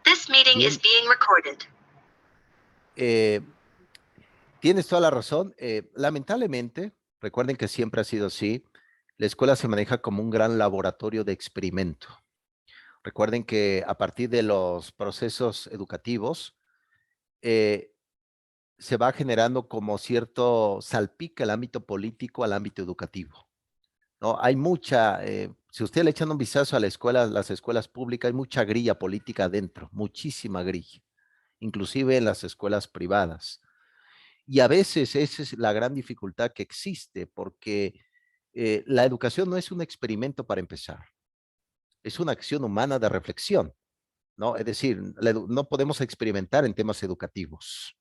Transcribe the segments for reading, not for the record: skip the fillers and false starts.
This meeting is Bien, being recorded. eh, tienes toda la razón. Lamentablemente, recuerden que siempre ha sido así, la escuela se maneja como un gran laboratorio de experimento. Recuerden que a partir de los procesos educativos, eh, se va generando como cierto salpica el ámbito político al ámbito educativo, ¿no? Hay mucha, si usted le echan un vistazo a la escuela, las escuelas públicas, hay mucha grilla política adentro, muchísima grilla, inclusive en las escuelas privadas. Y a veces esa es la gran dificultad que existe, porque la educación no es un experimento para empezar, es una acción humana de reflexión, ¿no? Es decir, no podemos experimentar en temas educativos.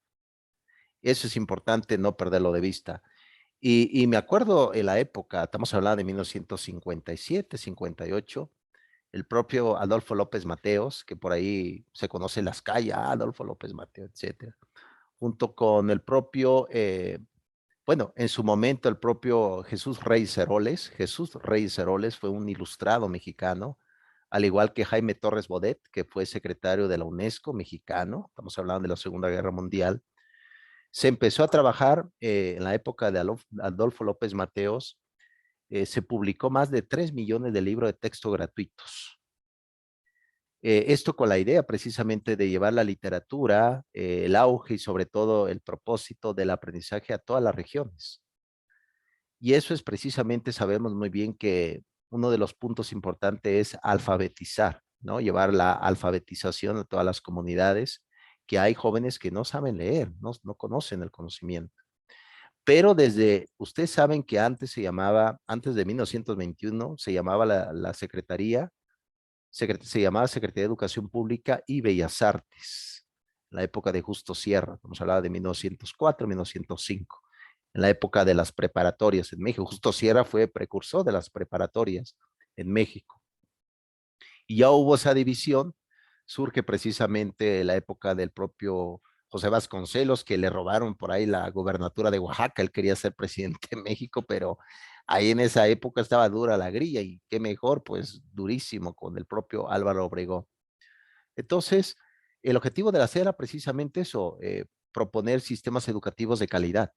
Eso es importante no perderlo de vista. Y me acuerdo en la época, estamos hablando de 1957, 58, el propio Adolfo López Mateos, que por ahí se conoce en las calles, Adolfo López Mateos, etcétera, junto con el propio, bueno, en su momento el propio Jesús Reyes Heroles. Jesús Reyes Heroles fue un ilustrado mexicano, al igual que Jaime Torres Bodet, que fue secretario de la UNESCO mexicano, estamos hablando de la Segunda Guerra Mundial. Se empezó a trabajar en la época de Adolfo López Mateos, se publicó más de 3 millones de libros de texto gratuitos. Esto con la idea precisamente de llevar la literatura, el auge y sobre todo el propósito del aprendizaje a todas las regiones. Y eso es precisamente, sabemos muy bien que uno de los puntos importantes es alfabetizar, ¿no? Llevar la alfabetización a todas las comunidades, que hay jóvenes que no saben leer, no conocen el conocimiento. Pero desde, ustedes saben que antes se llamaba, antes de 1921, se llamaba la Secretaría, se llamaba Secretaría de Educación Pública y Bellas Artes, en la época de Justo Sierra, estamos hablando de 1904, 1905, en la época de las preparatorias en México. Justo Sierra fue precursor de las preparatorias en México. Y ya hubo esa división, surge precisamente la época del propio José Vasconcelos, que le robaron por ahí la gobernatura de Oaxaca, él quería ser presidente de México, pero ahí en esa época estaba dura la grilla y qué mejor, pues durísimo con el propio Álvaro Obregón. Entonces, el objetivo de la CEA era precisamente eso, proponer sistemas educativos de calidad.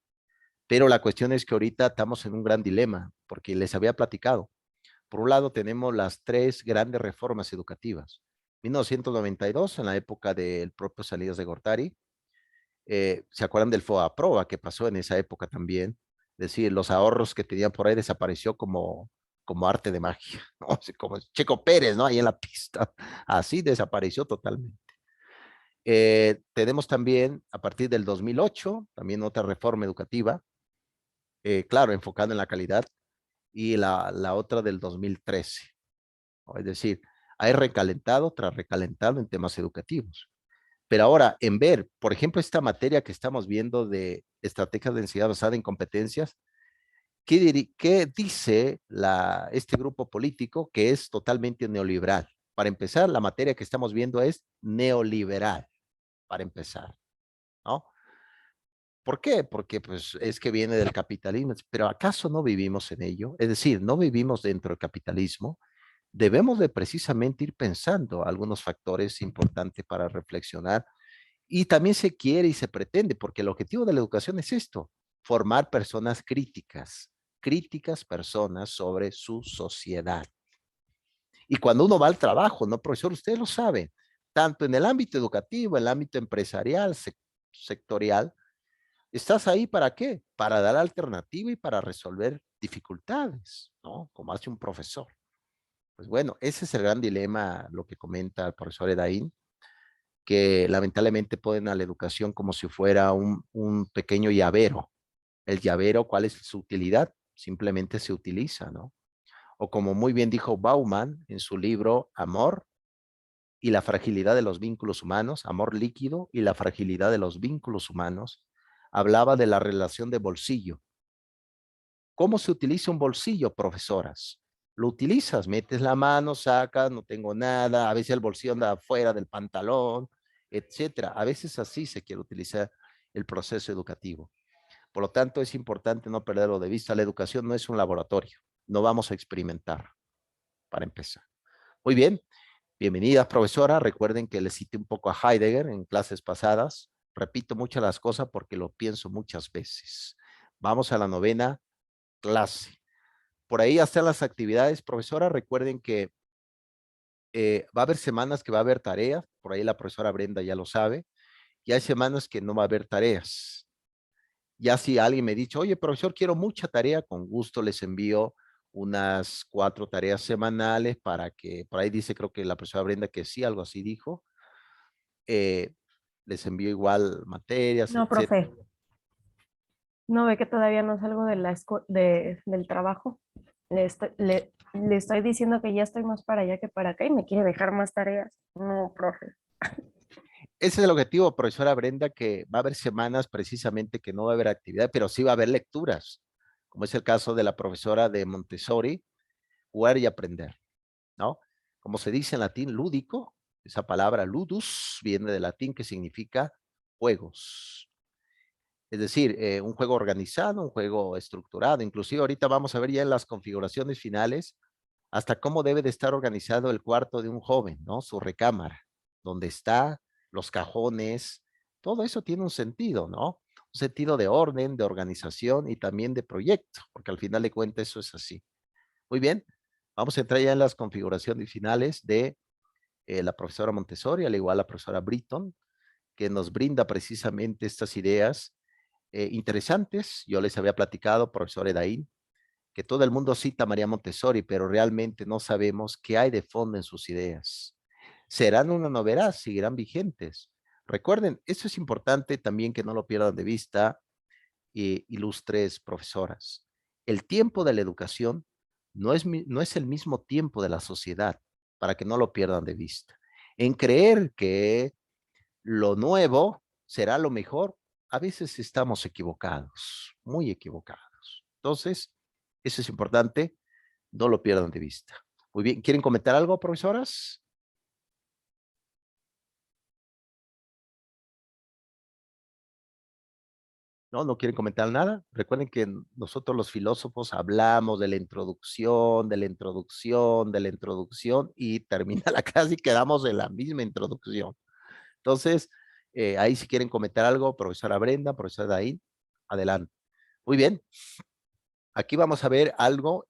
Pero la cuestión es que ahorita estamos en un gran dilema, porque les había platicado. Por un lado, tenemos las tres grandes reformas educativas. 1992, en la época del propio Salinas de Gortari, ¿se acuerdan del FOAPROA que pasó en esa época también? Es decir, los ahorros que tenían por ahí desapareció como arte de magia, ¿no? Así como Checo Pérez, ¿no? Ahí en la pista, así desapareció totalmente. Tenemos también, a partir del 2008, también otra reforma educativa, claro, enfocada en la calidad, y la otra del 2013. ¿No? Es decir, hay recalentado tras recalentado en temas educativos. Pero ahora, en ver, por ejemplo, esta materia que estamos viendo de estrategias de densidad basada en competencias, ¿qué dice este grupo político que es totalmente neoliberal? Para empezar, la materia que estamos viendo es neoliberal, para empezar, ¿no? ¿Por qué? Porque pues es que viene del capitalismo, pero ¿acaso no vivimos en ello? Es decir, no vivimos dentro del capitalismo. Debemos de precisamente ir pensando algunos factores importantes para reflexionar y también se quiere y se pretende, porque el objetivo de la educación es esto, formar personas críticas, críticas personas sobre su sociedad. Y cuando uno va al trabajo, ¿no, profesor? Ustedes lo saben, tanto en el ámbito educativo, en el ámbito empresarial, sectorial, ¿estás ahí para qué? Para dar alternativa y para resolver dificultades, ¿no? Como hace un profesor. Pues bueno, ese es el gran dilema, lo que comenta el profesor Edaín, que lamentablemente ponen a la educación como si fuera un pequeño llavero. El llavero, ¿cuál es su utilidad? Simplemente se utiliza, ¿no? O como muy bien dijo Bauman en su libro Amor y la fragilidad de los vínculos humanos, Amor líquido y la fragilidad de los vínculos humanos, hablaba de la relación de bolsillo. ¿Cómo se utiliza un bolsillo, profesoras? Lo utilizas, metes la mano, sacas, no tengo nada, a veces el bolsillo anda afuera del pantalón, etcétera. A veces así se quiere utilizar el proceso educativo. Por lo tanto, es importante no perderlo de vista. La educación no es un laboratorio, no vamos a experimentar, para empezar. Muy bien, Bienvenidas, profesora. Recuerden que les cité un poco a Heidegger en clases pasadas. Repito muchas las cosas porque lo pienso muchas veces. Vamos a la 9ª clase. Por ahí están las actividades, profesora. Recuerden que va a haber semanas que va a haber tareas. Por ahí la profesora Brenda ya lo sabe. Y hay semanas que no va a haber tareas. Ya si alguien me ha dicho, oye, profesor, quiero mucha tarea, con gusto les envío unas 4 tareas semanales para que, por ahí dice, creo que la profesora Brenda que sí, algo así dijo. eh, Les envío igual materias, No, etcétera. profe, ¿no ve que todavía no salgo de del trabajo? Le estoy diciendo que ya estoy más para allá que para acá y me quiere dejar más tareas. No, profe. Ese es el objetivo, profesora Brenda, que va a haber semanas precisamente que no va a haber actividad, pero sí va a haber lecturas, como es el caso de la profesora de Montessori, jugar y aprender, ¿no? Como se dice en latín, lúdico, esa palabra ludus viene del latín que significa juegos. Es decir, un juego organizado, un juego estructurado. Inclusive ahorita vamos a ver ya en las configuraciones finales hasta cómo debe de estar organizado el cuarto de un joven, ¿no? Su recámara, donde está, los cajones, todo eso tiene un sentido, ¿no? Un sentido de orden, de organización y también de proyecto, porque al final de cuentas eso es así. Muy bien, vamos a entrar ya en las configuraciones finales de la profesora Montessori, al igual la profesora Britton, que nos brinda precisamente estas ideas interesantes. Yo les había platicado, profesor Edaín, que todo el mundo cita a María Montessori, pero realmente no sabemos qué hay de fondo en sus ideas. ¿Serán una novedad? ¿Seguirán vigentes? Recuerden, eso es importante también que no lo pierdan de vista, ilustres profesoras. El tiempo de la educación no es el mismo tiempo de la sociedad, para que no lo pierdan de vista. En creer que lo nuevo será lo mejor, a veces estamos equivocados, muy equivocados. Entonces, eso es importante, no lo pierdan de vista. Muy bien, ¿quieren comentar algo, profesoras? No, no quieren comentar nada. Recuerden que nosotros los filósofos hablamos de la introducción, de la introducción, de la introducción y termina la clase y quedamos en la misma introducción. Entonces, ahí si quieren comentar algo, profesora Brenda, profesora Daín, adelante. Muy bien, aquí vamos a ver algo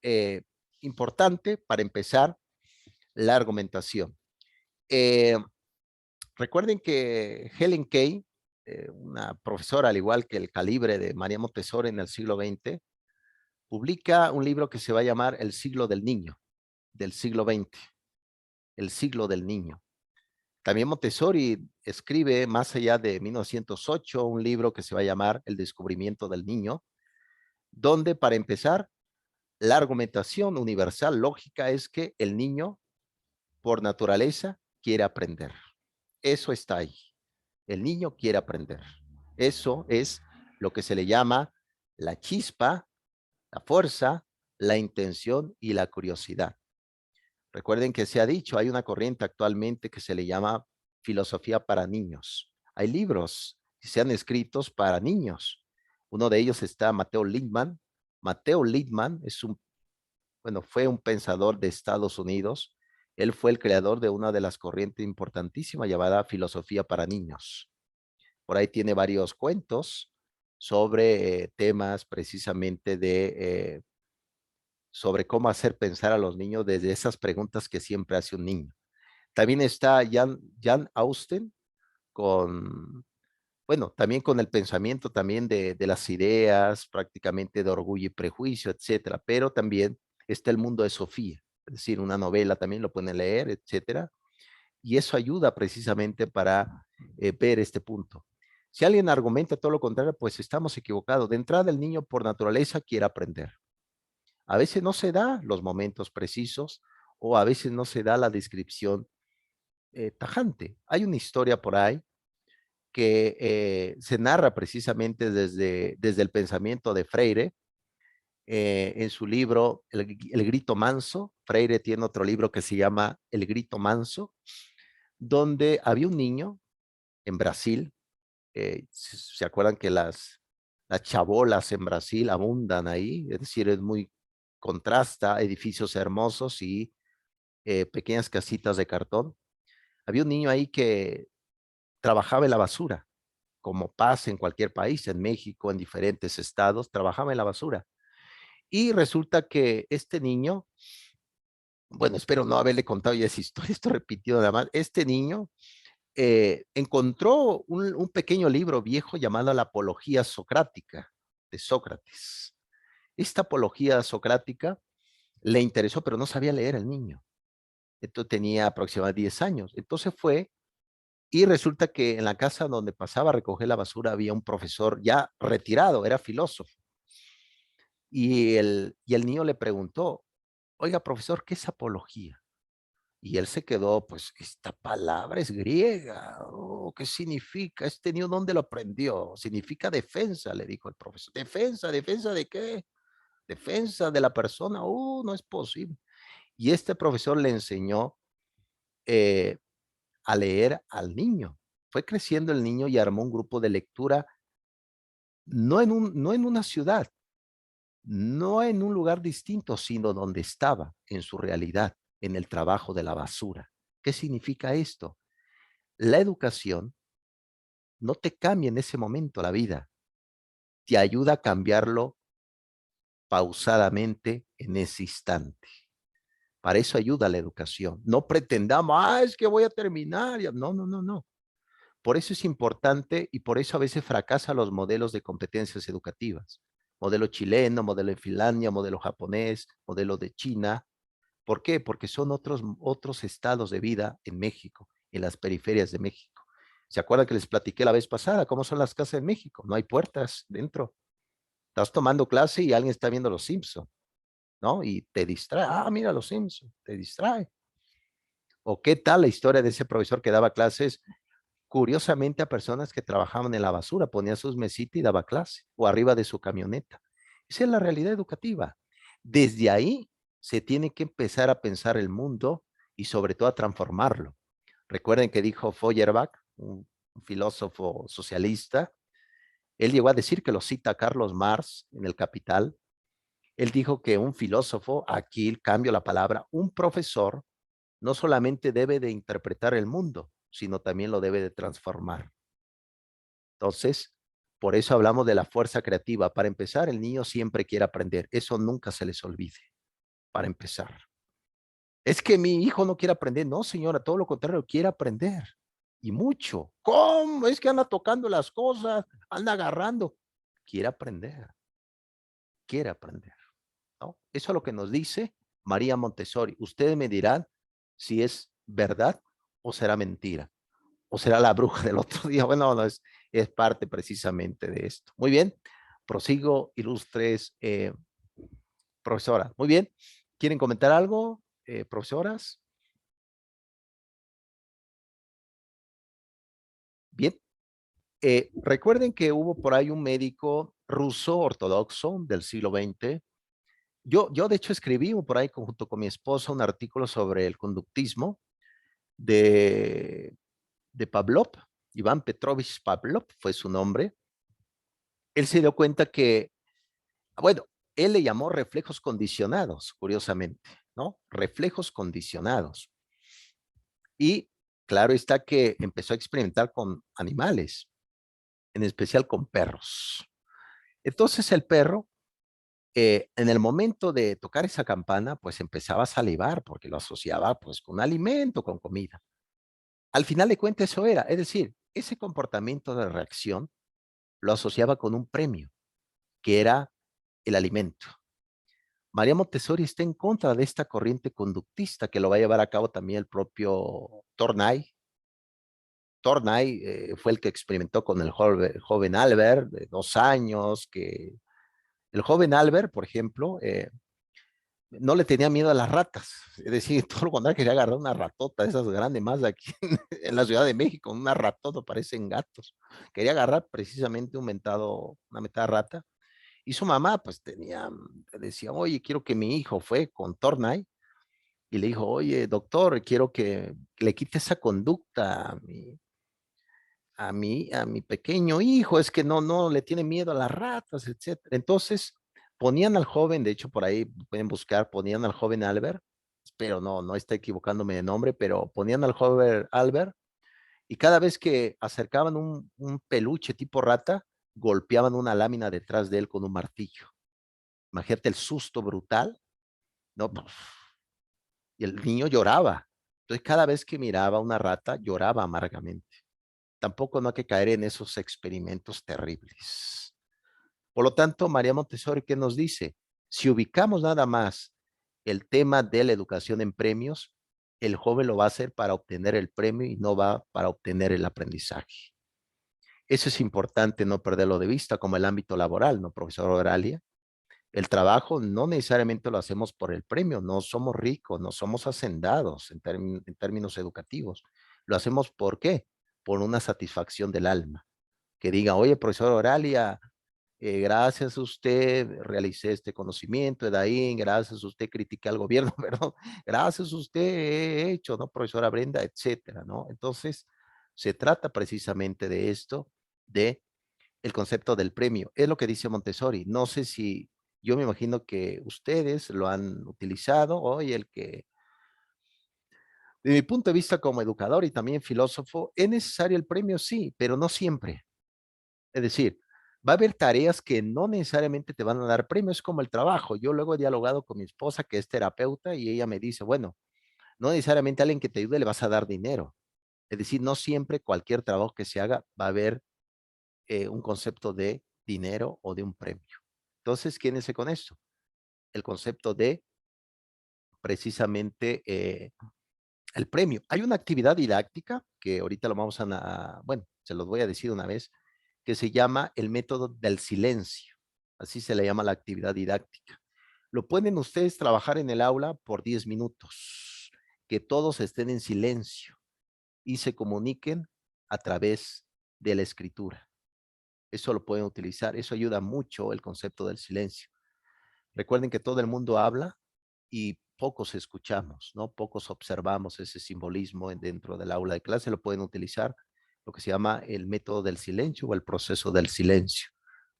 importante para empezar la argumentación. Eh, Recuerden que Helen Kay, una profesora al igual que el calibre de María Montessori en el siglo XX, publica un libro que se va a llamar El siglo del niño, del siglo XX, el siglo del niño. También Montessori escribe más allá de 1908 un libro que se va a llamar El descubrimiento del niño, donde para empezar, la argumentación universal lógica es que el niño por naturaleza quiere aprender. Eso está ahí. El niño quiere aprender. Eso es lo que se le llama la chispa, la fuerza, la intención y la curiosidad. Recuerden que se ha dicho, hay una corriente actualmente que se le llama filosofía para niños. Hay libros que se han escrito para niños. Uno de ellos está Mateo Lindman. Mateo Lindman es bueno, fue un pensador de Estados Unidos. Él fue el creador de una de las corrientes importantísimas llamada filosofía para niños. Por ahí tiene varios cuentos sobre temas precisamente sobre cómo hacer pensar a los niños desde esas preguntas que siempre hace un niño. También está Jan Austen con, bueno, también con el pensamiento también de las ideas, prácticamente de Orgullo y Prejuicio, etcétera, pero también está el mundo de Sofía, es decir, una novela también lo pueden leer, etcétera, y eso ayuda precisamente para ver este punto. Si alguien argumenta todo lo contrario, pues estamos equivocados. De entrada, el niño por naturaleza quiere aprender. A veces no se da los momentos precisos o a veces no se da la descripción tajante. Hay una historia por ahí que se narra precisamente desde el pensamiento de Freire en su libro el Grito Manso. Freire tiene otro libro que se llama El Grito Manso, donde había un niño en Brasil. ¿Se acuerdan que las chabolas en Brasil abundan ahí? Es decir, es muy contrasta, edificios hermosos y pequeñas casitas de cartón. Había un niño ahí que trabajaba en la basura, como pasa en cualquier país, en México, en diferentes estados, trabajaba en la basura. Y resulta que este niño, bueno, espero no haberle contado ya esa historia, esto repitido nada más, este niño encontró un pequeño libro viejo llamado La Apología Socrática de Sócrates. Esta apología socrática le interesó, pero no sabía leer el niño. Entonces tenía aproximadamente 10 años. Entonces fue y resulta que en la casa donde pasaba a recoger la basura había un profesor ya retirado, era filósofo. Y el niño le preguntó, oiga, profesor, ¿qué es apología? Y él se quedó, pues, esta palabra es griega. Oh, ¿qué significa? ¿Este niño dónde lo aprendió? Significa defensa, le dijo el profesor. ¿Defensa? ¿Defensa de qué? Defensa de la persona. No es posible. Y este profesor le enseñó eh, a leer al niño. Fue creciendo el niño y armó un grupo de lectura, no en una ciudad, no en un lugar distinto, sino donde estaba, en su realidad, en el trabajo de la basura. ¿Qué significa esto? La educación no te cambia en ese momento la vida, te ayuda a cambiarlo pausadamente en ese instante. Para eso ayuda la educación. No pretendamos, es que voy a terminar. No, no, no, no. Por eso es importante y por eso a veces fracasan los modelos de competencias educativas. Modelo chileno, modelo de Finlandia, modelo japonés, modelo de China. ¿Por qué? Porque son otros estados de vida en México, en las periferias de México. ¿Se acuerdan que les platiqué la vez pasada cómo son las casas en México? No hay puertas dentro. Estás tomando clase y alguien está viendo los Simpsons, ¿no? Y te distrae. Mira los Simpsons, te distrae. ¿O qué tal la historia de ese profesor que daba clases curiosamente a personas que trabajaban en la basura, ponía sus mesitas y daba clase, o arriba de su camioneta? Esa es la realidad educativa. Desde ahí se tiene que empezar a pensar el mundo y sobre todo a transformarlo. Recuerden que dijo Feuerbach, un filósofo socialista, él llegó a decir, que lo cita Carlos Marx en El Capital, él dijo que un filósofo, aquí cambio la palabra, un profesor, no solamente debe de interpretar el mundo, sino también lo debe de transformar. Entonces, por eso hablamos de la fuerza creativa. Para empezar, el niño siempre quiere aprender. Eso nunca se les olvide, para empezar. Es que mi hijo no quiere aprender. No, señora, todo lo contrario, quiere aprender. Y mucho. ¿Cómo? Es que anda tocando las cosas, anda agarrando. Quiere aprender. Quiere aprender, ¿no? Eso es lo que nos dice María Montessori. Ustedes me dirán si es verdad o será mentira. O será la bruja del otro día. Bueno, no, es parte precisamente de esto. Muy bien. Prosigo, ilustres profesora. Muy bien. ¿Quieren comentar algo, profesoras? Bien. Recuerden que hubo por ahí un médico ruso ortodoxo del siglo XX. Yo de hecho escribí por ahí junto con mi esposa un artículo sobre el conductismo de, de Pavlov. Iván Petrovich Pavlov fue su nombre. Él se dio cuenta que, bueno, él le llamó reflejos condicionados, curiosamente, ¿no? Reflejos condicionados. Y claro está que empezó a experimentar con animales, en especial con perros. Entonces el perro, en el momento de tocar esa campana, pues empezaba a salivar porque lo asociaba pues con alimento, con comida. Al final de cuentas eso era, es decir, ese comportamiento de reacción lo asociaba con un premio, que era el alimento. María Montessori está en contra de esta corriente conductista que lo va a llevar a cabo también el propio Tornay. Tornay fue el que experimentó con el joven Albert de 2 años, que el joven Albert, por ejemplo, no le tenía miedo a las ratas. Es decir, todo lo contrario, quería agarrar una ratota, esas grandes más de aquí en la Ciudad de México, una ratota, parecen gatos. Quería agarrar precisamente una mentada rata. Y su mamá, pues decía, oye, quiero que mi hijo fue con Tornay y le dijo, oye, doctor, quiero que le quite esa conducta a mi pequeño hijo, es que no le tiene miedo a las ratas, etcétera. Entonces, ponían al joven, de hecho, por ahí pueden buscar, ponían al joven Albert espero no está equivocándome de nombre, pero ponían al joven Albert y cada vez que acercaban un peluche tipo rata, golpeaban una lámina detrás de él con un martillo. Imagínate el susto brutal, ¿no? Y el niño lloraba. Entonces, cada vez que miraba una rata, lloraba amargamente. Tampoco no hay que caer en esos experimentos terribles. Por lo tanto, María Montessori, ¿qué nos dice? Si ubicamos nada más el tema de la educación en premios, el joven lo va a hacer para obtener el premio y no va para obtener el aprendizaje. Eso es importante no perderlo de vista, como el ámbito laboral, ¿no, profesor Oralia? El trabajo no necesariamente lo hacemos por el premio, no somos ricos, no somos hacendados en términos educativos. Lo hacemos ¿por qué? Por una satisfacción del alma. Que diga, oye, profesor Oralia, gracias a usted realicé este conocimiento, de ahí, gracias a usted critiqué al gobierno, perdón, gracias a usted he hecho, ¿no? Profesora Brenda, etcétera, ¿no? Entonces, se trata precisamente de esto, de el concepto del premio. Es lo que dice Montessori. No sé si, yo me imagino que ustedes lo han utilizado, hoy el que, de mi punto de vista como educador y también filósofo, es necesario el premio, sí, pero no siempre. Es decir, va a haber tareas que no necesariamente te van a dar premios, como el trabajo. Yo luego he dialogado con mi esposa, que es terapeuta, y ella me dice, bueno, no necesariamente a alguien que te ayude le vas a dar dinero. Es decir, no siempre cualquier trabajo que se haga va a haber un concepto de dinero o de un premio. Entonces, quédense con esto. El concepto de precisamente el premio. Hay una actividad didáctica que ahorita lo vamos bueno, se los voy a decir una vez, que se llama el método del silencio. Así se le llama la actividad didáctica. Lo pueden ustedes trabajar en el aula por 10 minutos, que todos estén en silencio y se comuniquen a través de la escritura. Eso lo pueden utilizar, eso ayuda mucho el concepto del silencio. Recuerden que todo el mundo habla y pocos escuchamos, ¿no? Pocos observamos ese simbolismo dentro del aula de clase, lo pueden utilizar lo que se llama el método del silencio o el proceso del silencio.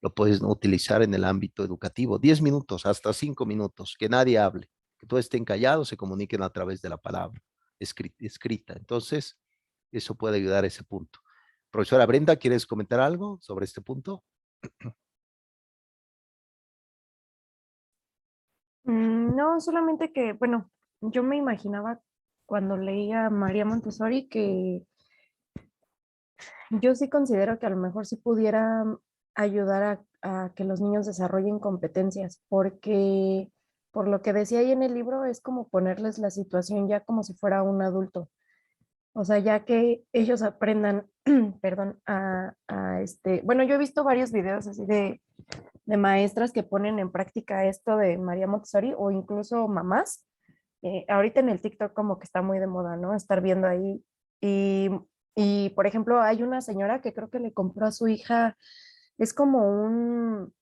Lo pueden utilizar en el ámbito educativo, 10 minutos, hasta 5 minutos, que nadie hable, que todos estén callados, se comuniquen a través de la palabra escrita. Entonces, eso puede ayudar a ese punto. Profesora Brenda, ¿quieres comentar algo sobre este punto? No, solamente que, bueno, yo me imaginaba cuando leía a María Montessori que yo sí considero que a lo mejor sí pudiera ayudar a que los niños desarrollen competencias, porque por lo que decía ahí en el libro es como ponerles la situación ya como si fuera un adulto. O sea, ya que ellos aprendan, perdón, bueno, yo he visto varios videos así de maestras que ponen en práctica esto de María Montessori o incluso mamás. Ahorita en el TikTok como que está muy de moda, ¿no? Estar viendo ahí. Y, y, por ejemplo, hay una señora que creo que le compró a su hija, es como un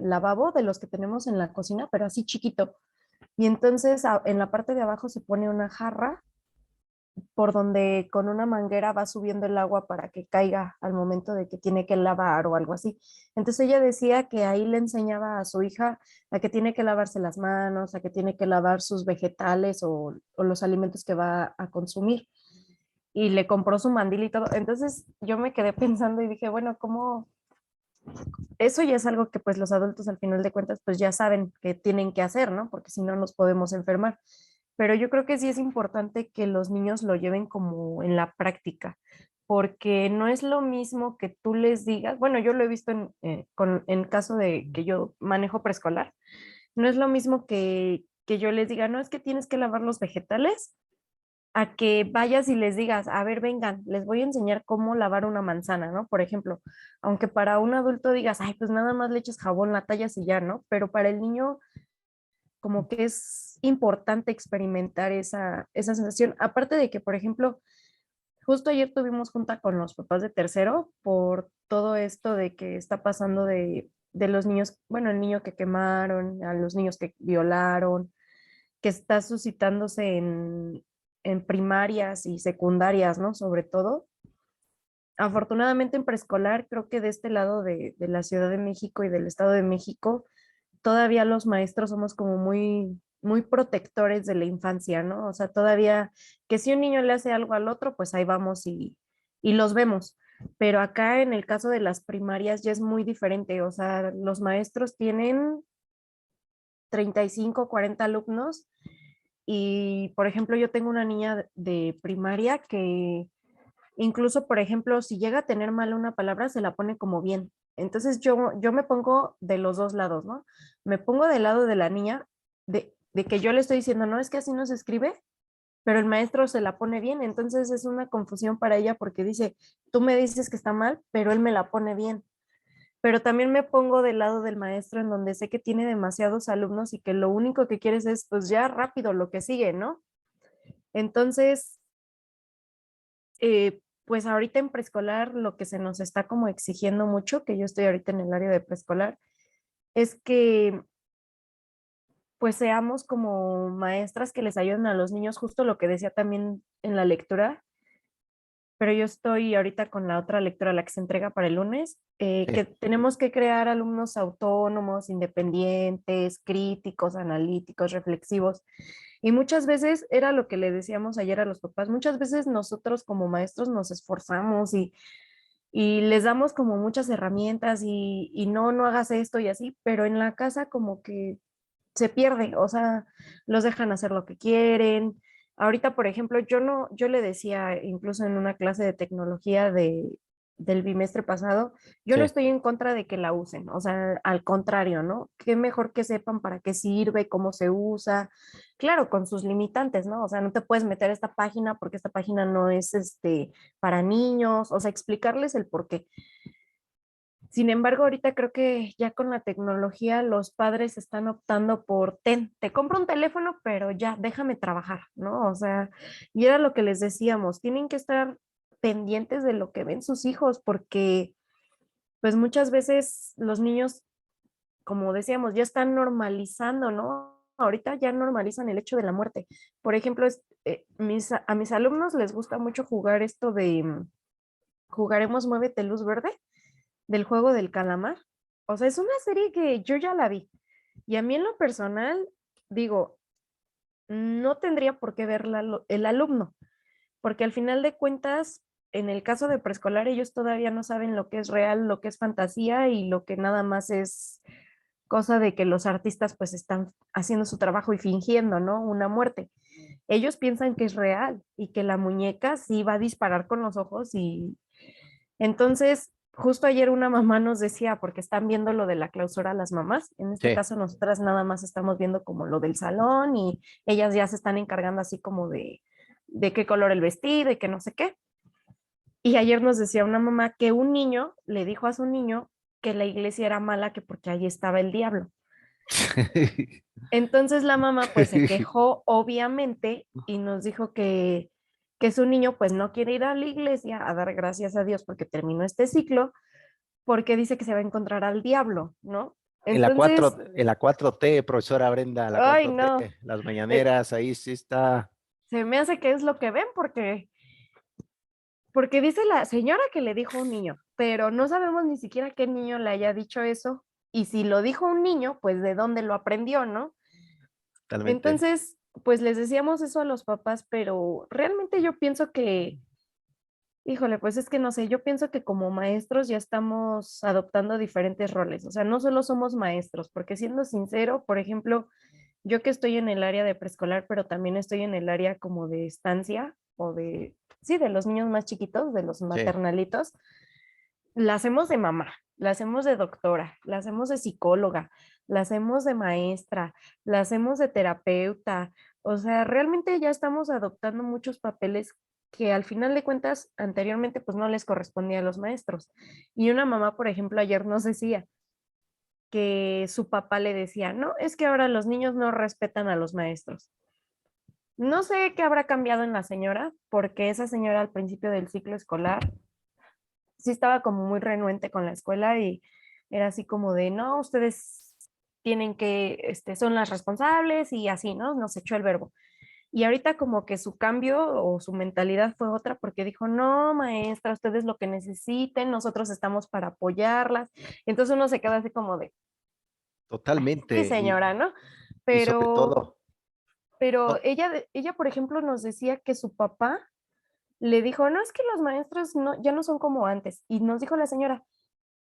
lavabo de los que tenemos en la cocina, pero así chiquito. Y entonces en la parte de abajo se pone una jarra por donde con una manguera va subiendo el agua para que caiga al momento de que tiene que lavar o algo así. Entonces ella decía que ahí le enseñaba a su hija a que tiene que lavarse las manos, a que tiene que lavar sus vegetales o los alimentos que va a consumir. Y le compró su mandil y todo. Entonces yo me quedé pensando y dije, bueno, ¿cómo? Eso ya es algo que pues los adultos al final de cuentas pues ya saben que tienen que hacer, ¿no? Porque si no nos podemos enfermar. Pero yo creo que sí es importante que los niños lo lleven como en la práctica, porque no es lo mismo que tú les digas, bueno, yo lo he visto en caso de que yo manejo preescolar, no es lo mismo que yo les diga, no es que tienes que lavar los vegetales, a que vayas y les digas, a ver, vengan, les voy a enseñar cómo lavar una manzana, ¿no? Por ejemplo, aunque para un adulto digas, ay, pues nada más le echas jabón, la tallas y ya, ¿no? Pero para el niño como que es importante experimentar esa sensación. Aparte de que, por ejemplo, justo ayer tuvimos junta con los papás de tercero por todo esto de que está pasando de los niños, bueno, el niño que quemaron, a los niños que violaron, que está suscitándose en primarias y secundarias, ¿no? Sobre todo. Afortunadamente en preescolar, creo que de este lado de la Ciudad de México y del Estado de México, todavía los maestros somos como muy muy protectores de la infancia, ¿no? O sea, todavía que si un niño le hace algo al otro, pues ahí vamos y los vemos. Pero acá en el caso de las primarias ya es muy diferente, o sea, los maestros tienen 35, 40 alumnos y, por ejemplo, yo tengo una niña de primaria que incluso, por ejemplo, si llega a tener mal una palabra, se la pone como bien. Entonces yo me pongo de los dos lados, ¿no? Me pongo del lado de la niña, de que yo le estoy diciendo, no, es que así no se escribe, pero el maestro se la pone bien. Entonces es una confusión para ella porque dice, tú me dices que está mal, pero él me la pone bien. Pero también me pongo del lado del maestro en donde sé que tiene demasiados alumnos y que lo único que quieres es, pues ya rápido lo que sigue, ¿no? Entonces, pues ahorita en preescolar lo que se nos está como exigiendo mucho, que yo estoy ahorita en el área de preescolar, es que pues seamos como maestras que les ayuden a los niños, justo lo que decía también en la lectura, pero yo estoy ahorita con la otra lectura, la que se entrega para el lunes, Sí. que tenemos que crear alumnos autónomos, independientes, críticos, analíticos, reflexivos. Y muchas veces era lo que le decíamos ayer a los papás, muchas veces nosotros como maestros nos esforzamos y les damos como muchas herramientas y no, no hagas esto y así, pero en la casa como que se pierde, o sea, los dejan hacer lo que quieren. Ahorita, por ejemplo, yo le decía incluso en una clase de tecnología del bimestre pasado, yo no Sí. estoy en contra de que la usen, o sea, al contrario, ¿no? Qué mejor que sepan para qué sirve, cómo se usa, claro, con sus limitantes, ¿no? O sea, no te puedes meter a esta página porque esta página no es para niños, o sea, explicarles el por qué. Sin embargo, ahorita creo que ya con la tecnología los padres están optando por, te compro un teléfono, pero ya, déjame trabajar, ¿no? O sea, y era lo que les decíamos, tienen que estar pendientes de lo que ven sus hijos, porque pues muchas veces los niños, como decíamos, ya están normalizando, ¿no? Ahorita ya normalizan el hecho de la muerte. Por ejemplo, a mis alumnos les gusta mucho jugar esto de jugaremos Muévete Luz Verde del juego del calamar. O sea, es una serie que yo ya la vi. Y a mí en lo personal, digo, no tendría por qué verla el alumno, porque al final de cuentas, en el caso de preescolar, ellos todavía no saben lo que es real, lo que es fantasía y lo que nada más es cosa de que los artistas pues están haciendo su trabajo y fingiendo, ¿no? Una muerte. Ellos piensan que es real y que la muñeca sí va a disparar con los ojos y entonces, justo ayer una mamá nos decía, porque están viendo lo de la clausura las mamás, en este Sí. caso nosotras nada más estamos viendo como lo del salón y ellas ya se están encargando así como de qué color el vestido y que no sé qué. Y ayer nos decía una mamá que un niño le dijo a su niño que la iglesia era mala, que porque ahí estaba el diablo. Entonces la mamá pues se quejó obviamente y nos dijo que su niño pues no quiere ir a la iglesia a dar gracias a Dios porque terminó este ciclo, porque dice que se va a encontrar al diablo, ¿no? Entonces, En la 4T, profesora Brenda, la ay 4T, no, las eh, mañaneras, ahí sí está se me hace que es lo que ven porque dice la señora que le dijo a un niño, pero no sabemos ni siquiera qué niño le haya dicho eso y si lo dijo un niño, pues de dónde lo aprendió, ¿no? totalmente. Entonces, pues les decíamos eso a los papás, pero realmente yo pienso que, híjole, pues es que no sé, yo pienso que como maestros ya estamos adoptando diferentes roles, o sea, no solo somos maestros, porque siendo sincero, por ejemplo, yo que estoy en el área de preescolar, pero también estoy en el área como de estancia o de, sí, de los niños más chiquitos, de los Sí. maternalitos, la hacemos de mamá, la hacemos de doctora, la hacemos de psicóloga, la hacemos de maestra, la hacemos de terapeuta. O sea, realmente ya estamos adoptando muchos papeles que al final de cuentas anteriormente pues no les correspondía a los maestros. Y una mamá, por ejemplo, ayer nos decía que su papá le decía, no, es que ahora los niños no respetan a los maestros. No sé qué habrá cambiado en la señora, porque esa señora al principio del ciclo escolar sí estaba como muy renuente con la escuela y era así como de, no, ustedes tienen que, son las responsables y así, ¿no? Nos echó el verbo. Y ahorita como que su cambio o su mentalidad fue otra porque dijo, no, maestra, ustedes lo que necesiten, nosotros estamos para apoyarlas. Entonces uno se queda así como de, sí, Totalmente. señora, ¿no? Y sobre Pero todo, pero No, ella, por ejemplo, nos decía que su papá le dijo, no, es que los maestros no, ya no son como antes. Y nos dijo la señora,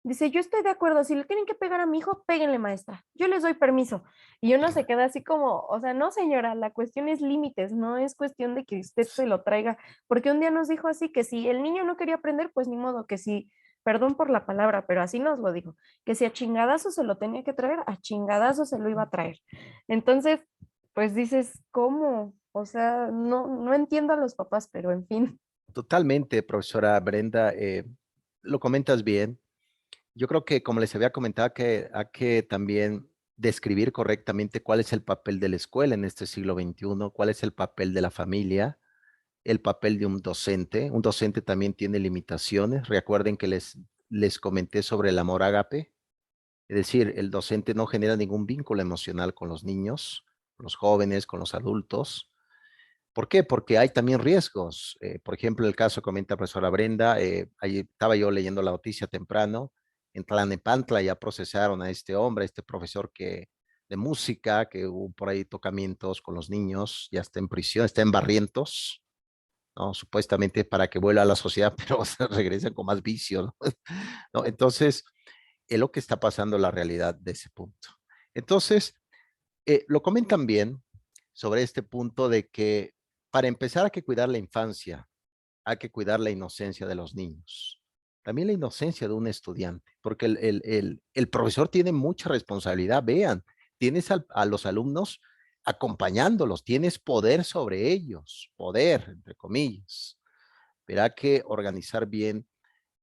dice, yo estoy de acuerdo, si le tienen que pegar a mi hijo, péguenle, maestra, yo les doy permiso. Y uno se queda así como, o sea, no, señora, la cuestión es límites, no es cuestión de que usted se lo traiga, porque un día nos dijo así, que si el niño no quería aprender, pues ni modo, que si, perdón por la palabra, pero así nos lo dijo, que si a chingadazo se lo tenía que traer, a chingadazo se lo iba a traer. Entonces, pues dices, ¿cómo? O sea, no, no entiendo a los papás, pero en fin. totalmente, profesora Brenda, lo comentas bien. Yo creo que, como les había comentado, que hay que también describir correctamente cuál es el papel de la escuela en este siglo XXI, cuál es el papel de la familia, el papel de un docente. Un docente también tiene limitaciones. Recuerden que les comenté sobre el amor ágape, es decir, el docente no genera ningún vínculo emocional con los niños, con los jóvenes, con los adultos. ¿Por qué? Porque hay también riesgos. Por ejemplo, el caso comenta la profesora Brenda, ahí estaba yo leyendo la noticia temprano, en Tlalnepantla ya procesaron a este hombre, a este profesor de música, que hubo por ahí tocamientos con los niños, ya está en prisión, está en Barrientos, ¿no? Supuestamente para que vuelva a la sociedad, pero regresan con más vicio, ¿no? ¿No? Entonces, es lo que está pasando en la realidad de ese punto. Entonces, lo comentan bien sobre este punto de que para empezar hay que cuidar la infancia, hay que cuidar la inocencia de los niños, también la inocencia de un estudiante, porque el profesor tiene mucha responsabilidad. Vean, tienes a los alumnos acompañándolos, tienes poder sobre ellos, poder, entre comillas, pero hay que organizar bien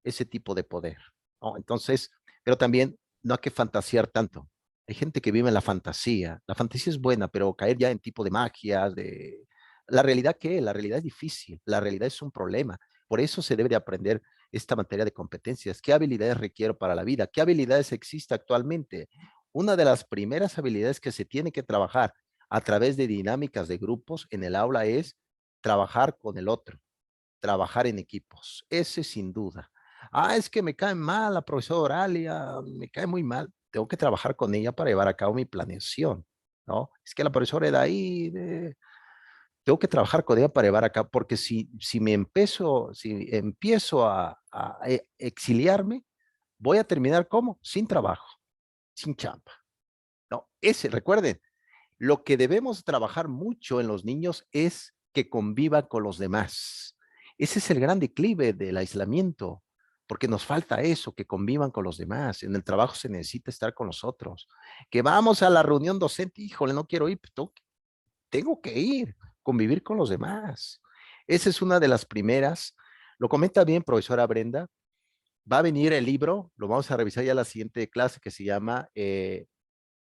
ese tipo de poder, ¿no? Entonces, pero también no hay que fantasear tanto. Hay gente que vive en la fantasía. La fantasía es buena, pero caer ya en tipo de magias, de... La realidad, ¿qué? La realidad es difícil. La realidad es un problema. Por eso se debe de aprender esta materia de competencias. ¿Qué habilidades requiero para la vida? ¿Qué habilidades existe actualmente? Una de las primeras habilidades que se tiene que trabajar a través de dinámicas de grupos en el aula es trabajar con el otro, trabajar en equipos. Ese sin duda. Ah, es que me cae mal la profesora Oralia, me cae muy mal. Tengo que trabajar con ella para llevar a cabo mi planeación, ¿no? Es que la profesora de ahí, tengo que trabajar con ella para llevar a cabo, porque si empiezo a exiliarme, voy a terminar como sin trabajo, sin chamba, ¿no? Recuerden, lo que debemos trabajar mucho en los niños es que convivan con los demás. Ese es el gran declive del aislamiento, porque nos falta eso, que convivan con los demás. En el trabajo se necesita estar con los otros. Que vamos a la reunión docente, híjole, no quiero ir, pues tengo que ir, convivir con los demás. Esa es una de las primeras. Lo comenta bien profesora Brenda. Va a venir el libro, lo vamos a revisar ya la siguiente clase, que se llama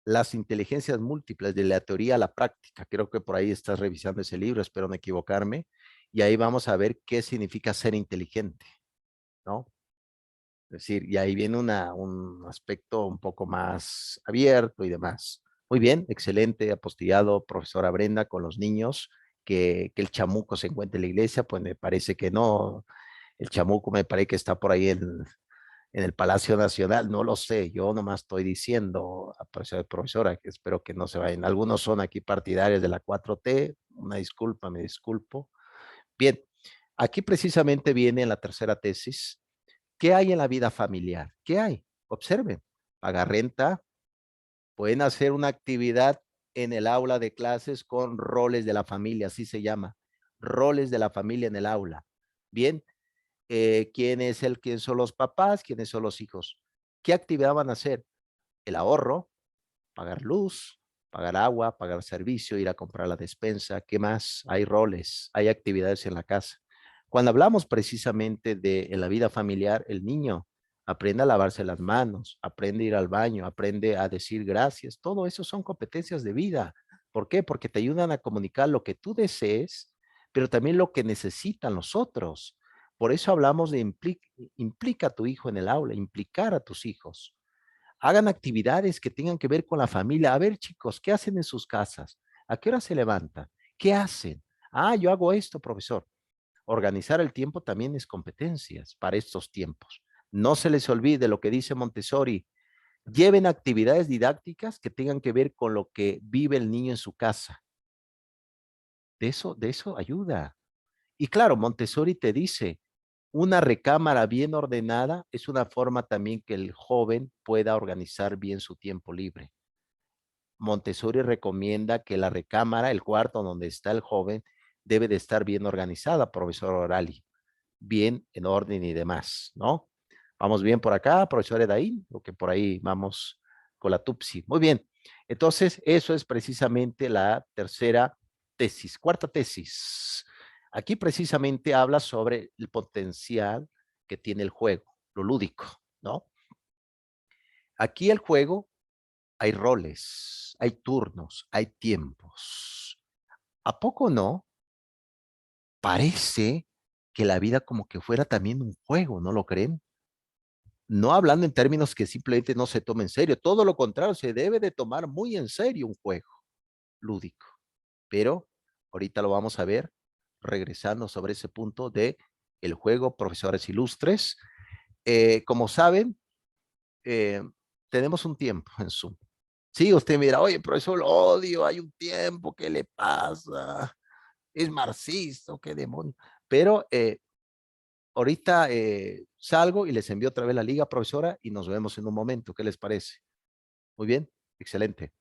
las inteligencias múltiples, de la teoría a la práctica. Creo que por ahí estás revisando ese libro, espero no equivocarme. Y ahí vamos a ver qué significa ser inteligente, ¿no? Es decir, y ahí viene un aspecto un poco más abierto y demás. Muy bien, excelente, apostillado, profesora Brenda, con los niños, que el chamuco se encuentre en la iglesia, pues me parece que no. El chamuco me parece que está por ahí en el Palacio Nacional, no lo sé, yo nomás estoy diciendo, a profesora, que espero que no se vayan. Algunos son aquí partidarios de la 4T, una disculpa, me disculpo. Bien, aquí precisamente viene la tercera tesis. ¿Qué hay en la vida familiar? ¿Qué hay? Observen, pagar renta, pueden hacer una actividad en el aula de clases con roles de la familia, así se llama, roles de la familia en el aula. Bien, quién son los papás, quiénes son los hijos. ¿Qué actividad van a hacer? El ahorro, pagar luz, pagar agua, pagar servicio, ir a comprar la despensa. ¿Qué más? Hay roles, hay actividades en la casa. Cuando hablamos precisamente de en la vida familiar, el niño aprende a lavarse las manos, aprende a ir al baño, aprende a decir gracias. Todo eso son competencias de vida. ¿Por qué? Porque te ayudan a comunicar lo que tú desees, pero también lo que necesitan los otros. Por eso hablamos de implica a tu hijo en el aula, implicar a tus hijos. Hagan actividades que tengan que ver con la familia. A ver, chicos, ¿qué hacen en sus casas? ¿A qué hora se levantan? ¿Qué hacen? Ah, yo hago esto, profesor. Organizar el tiempo también es competencias para estos tiempos. No se les olvide lo que dice Montessori. Lleven actividades didácticas que tengan que ver con lo que vive el niño en su casa. de eso ayuda. Y claro, Montessori te dice, una recámara bien ordenada es una forma también que el joven pueda organizar bien su tiempo libre. Montessori recomienda que la recámara, el cuarto donde está el joven, debe de estar bien organizada, profesor Orali, bien en orden y demás, ¿no? Vamos bien por acá, profesor Edaín, lo que por ahí vamos con la TUPSI. Muy bien, entonces eso es precisamente la tercera tesis. Cuarta tesis. Aquí precisamente habla sobre el potencial que tiene el juego, lo lúdico, ¿no? Aquí el juego hay roles, hay turnos, hay tiempos. ¿A poco no? Parece que la vida como que fuera también un juego, ¿no lo creen? No hablando en términos que simplemente no se tome en serio, todo lo contrario, se debe de tomar muy en serio un juego lúdico. Pero ahorita lo vamos a ver regresando sobre ese punto de el juego, profesores ilustres. Como saben, eh, tenemos un tiempo en Zoom. Sí, usted mira, oye, profesor, lo odio, hay un tiempo, ¿qué le pasa? Es marxista, qué demonio. Pero ahorita salgo y les envío otra vez la liga, profesora, y nos vemos en un momento. ¿Qué les parece? Muy bien, excelente.